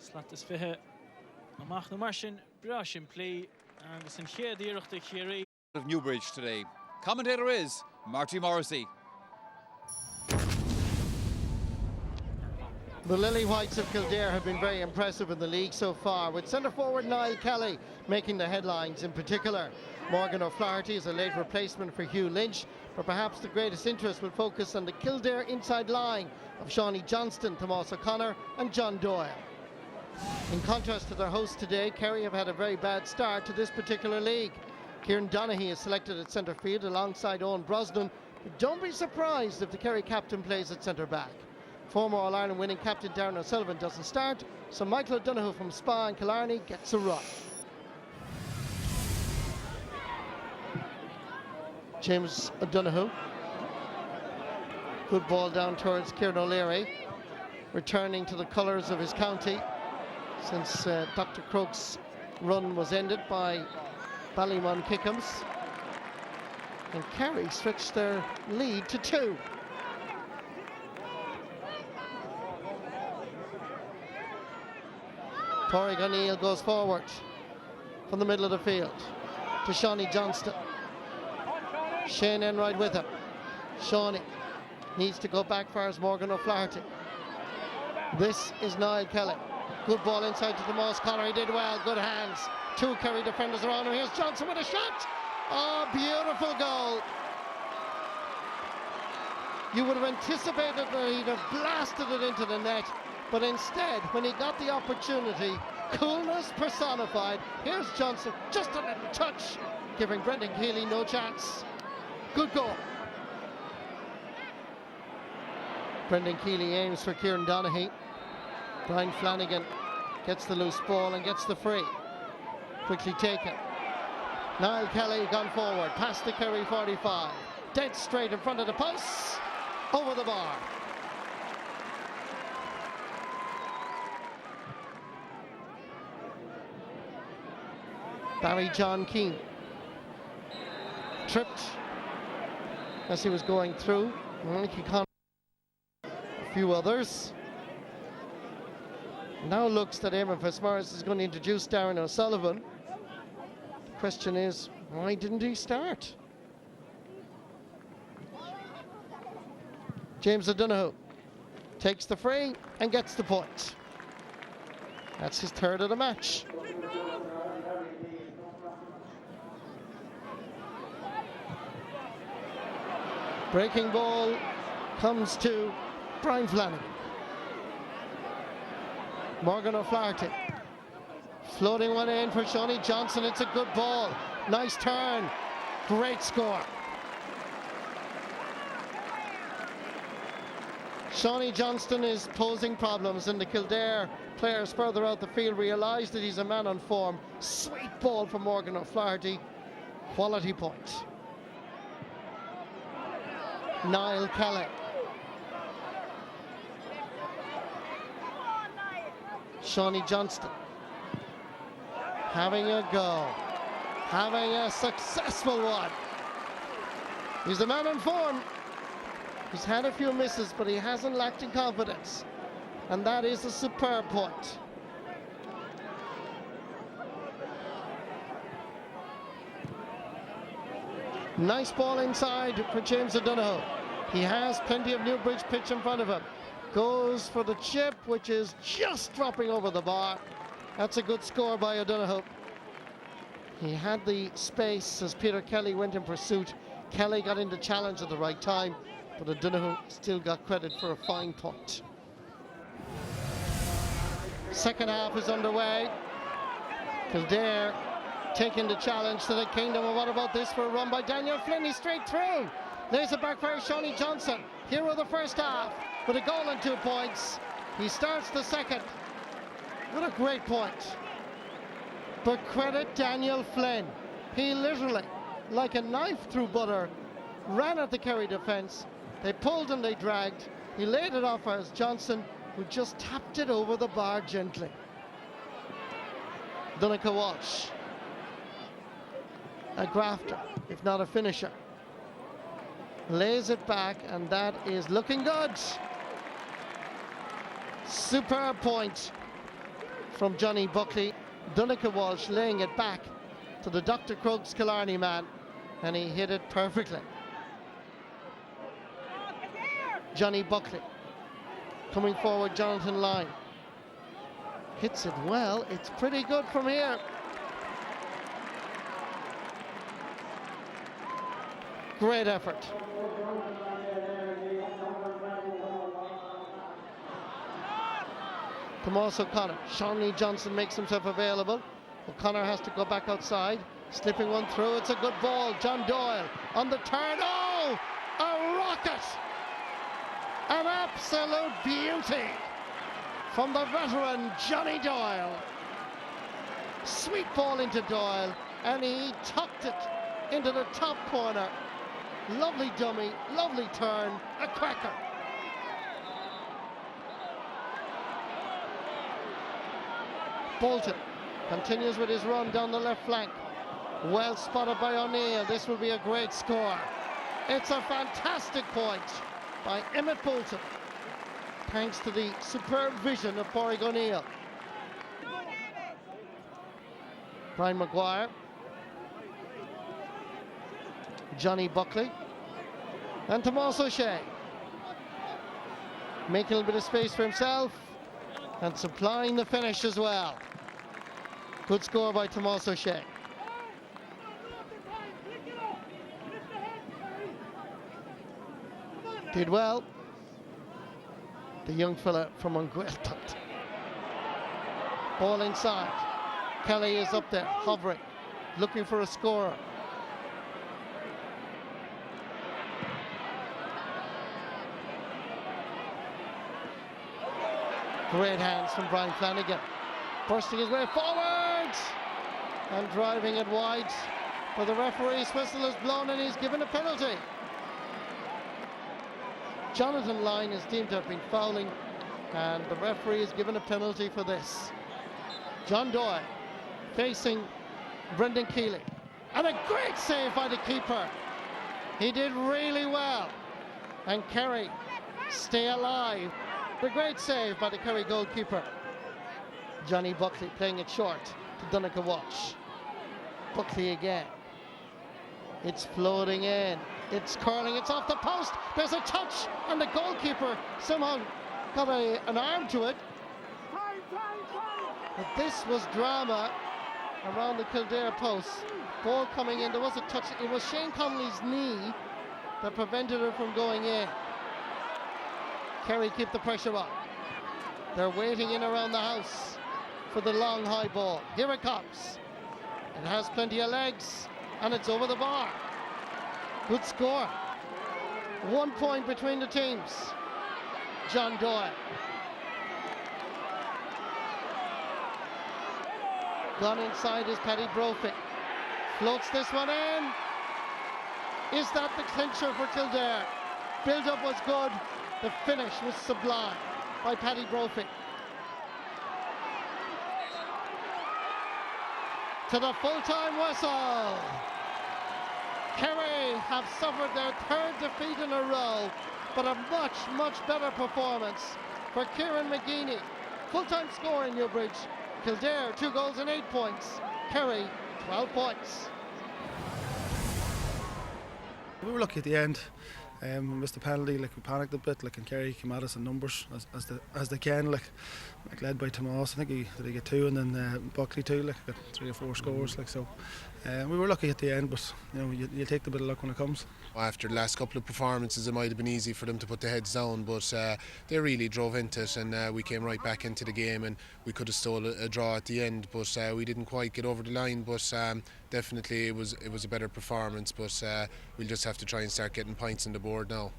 Slat is fihe amach na marsin brash in play and it's in here the to Kerry of Newbridge today. Commentator is Marty Morrissey. The Lily Whites of Kildare have been very impressive in the league so far, with centre forward Niall Kelly making the headlines in particular. Morgan O'Flaherty is a late replacement for Hugh Lynch, but perhaps the greatest interest will focus on the Kildare inside line of Shawnee Johnston, Tomás O'Connor and John Doyle. In contrast to their hosts today, Kerry have had a very bad start to this particular league. Kieran Donaghy is selected at centre field alongside Owen Brosnan, but don't be surprised if the Kerry captain plays at centre back. Former All-Ireland winning captain Darren O'Sullivan doesn't start, so Michael O'Donoghue from Spa and Killarney gets a run. James O'Donoghue. Good ball down towards Kieran O'Leary, returning to the colours of his county since Dr. Croke's run was ended by Ballymun Kickham's. And Kerry switched their lead to 2. Pádraig O'Neill goes forward from the middle of the field to Shawnee Johnston. Shane Enright with him. Shawnee needs to go back far as Morgan O'Flaherty. This is Niall Kelly. Good ball inside to Tomás O'Connor. He did well. Good hands. 2 Kerry defenders around him. Here's Johnson with a shot. Oh, beautiful goal. You would have anticipated that he'd have blasted it into the net. But instead, when he got the opportunity, coolness personified. Here's Johnson, just a little touch, giving Brendan Keeley no chance. Good goal. Brendan Keeley aims for Kieran Donaghy. Brian Flanagan gets the loose ball and gets the free. Quickly taken. Niall Kelly gone forward, past the Kerry 45. Dead straight in front of the posts, over the bar. Barry John Keane tripped as he was going through. He caught a few others. Now looks that Eamon Fitzmaurice is going to introduce Darren O'Sullivan. The question is, why didn't he start? James O'Donoghue takes the free and gets the point. That's his 3rd of the match. Breaking ball comes to Brian Flanagan. Morgan O'Flaherty floating one in for Shawnee Johnston. It's a good ball. Nice turn. Great score. Shawnee Johnston is posing problems, and the Kildare players further out the field realise that he's a man on form. Sweet ball from Morgan O'Flaherty. Quality point. Niall Kelly. Shawnee Johnston having a go, having a successful one. He's the man in form. He's had a few misses, but he hasn't lacked in confidence, and that is a superb point. Nice ball inside for James O'Donoghue. He has plenty of Newbridge pitch in front of him. Goes for the chip, which is just dropping over the bar. That's a good score by O'Donoghue. He had the space as Peter Kelly went in pursuit. Kelly got into challenge at the right time, but O'Donoghue still got credit for a fine point. Second half is underway. Kildare taking the challenge to the kingdom. And what about this for a run by Daniel Flynn? He's straight through. Lays it back for Shawnee Johnston. Hero of the first half with a goal and 2 points. He starts the second. What a great point. But credit Daniel Flynn. He literally, like a knife through butter, ran at the Kerry defence. They pulled and they dragged. He laid it off as Johnson, who just tapped it over the bar gently. Donncha Walsh. A grafter, if not a finisher. Lays it back, and that is looking good. Superb point from Johnny Buckley. Donncha Walsh laying it back to the Dr. Crooks Killarney man, and he hit it perfectly. Johnny Buckley coming forward, Jonathan Lyne hits it well. It's pretty good from here. Great effort. Tomas O'Connor. Sean Lee Johnson makes himself available. O'Connor has to go back outside. Slipping one through. It's a good ball. John Doyle on the turn. Oh! A rocket! An absolute beauty from the veteran Johnny Doyle. Sweet ball into Doyle, and he tucked it into the top corner. Lovely dummy, lovely turn, a cracker. Bolton continues with his run down the left flank. Well spotted by O'Neill. This will be a great score. It's a fantastic point by Emmett Bolton, thanks to the superb vision of Pádraig O'Neill. Brian Maguire, Johnny Buckley, and Tomas O'Shea making a little bit of space for himself and supplying the finish as well. Good score by Tomas O'Shea. Did well, the young fella from Ungueltot. Ball inside. Kelly is up there, hovering, looking for a scorer. Great hands from Brian Flanagan. Bursting his way forward and driving it wide. But the referee's whistle is blown and he's given a penalty. Jonathan Lyne is deemed to have been fouling, and the referee has given a penalty for this. John Doyle facing Brendan Keeley, and a great save by the keeper. He did really well, and Kerry stay alive. A great save by the Kerry goalkeeper. Johnny Buckley playing it short to Donncha Walsh. Buckley again. It's floating in. It's curling. It's off the post. There's a touch, and the goalkeeper somehow got an arm to it. But this was drama around the Kildare post. Ball coming in. There was a touch. It was Shane Connolly's knee that prevented it from going in. Kerry keep the pressure up. They're waiting in around the house for the long high ball. Here it comes. It has plenty of legs, and it's over the bar. Good score. 1 point between the teams. John Doyle. Gone inside is Paddy Brophy. Floats this one in. Is that the clincher for Kildare? Build-up was good. The finish was sublime by Paddy Brophy. To the full-time whistle. Kerry have suffered their third defeat in a row, but a much, much better performance for Kieran McGeaney. Full-time score in Newbridge. Kildare 2 goals and 8 points. Kerry 12 points. We were lucky at the end. We missed the penalty, we panicked a bit, and Kerry came at us in numbers as they can, led by Tomas. I think he get 2, and then Buckley 2, got 3 or 4 scores, so. We were lucky at the end, but you take the bit of luck when it comes. After the last couple of performances, it might have been easy for them to put their heads down, but they really drove into it, and we came right back into the game, and we could have stole a draw at the end, but we didn't quite get over the line. But definitely it was a better performance, but we'll just have to try and start getting points on the board now.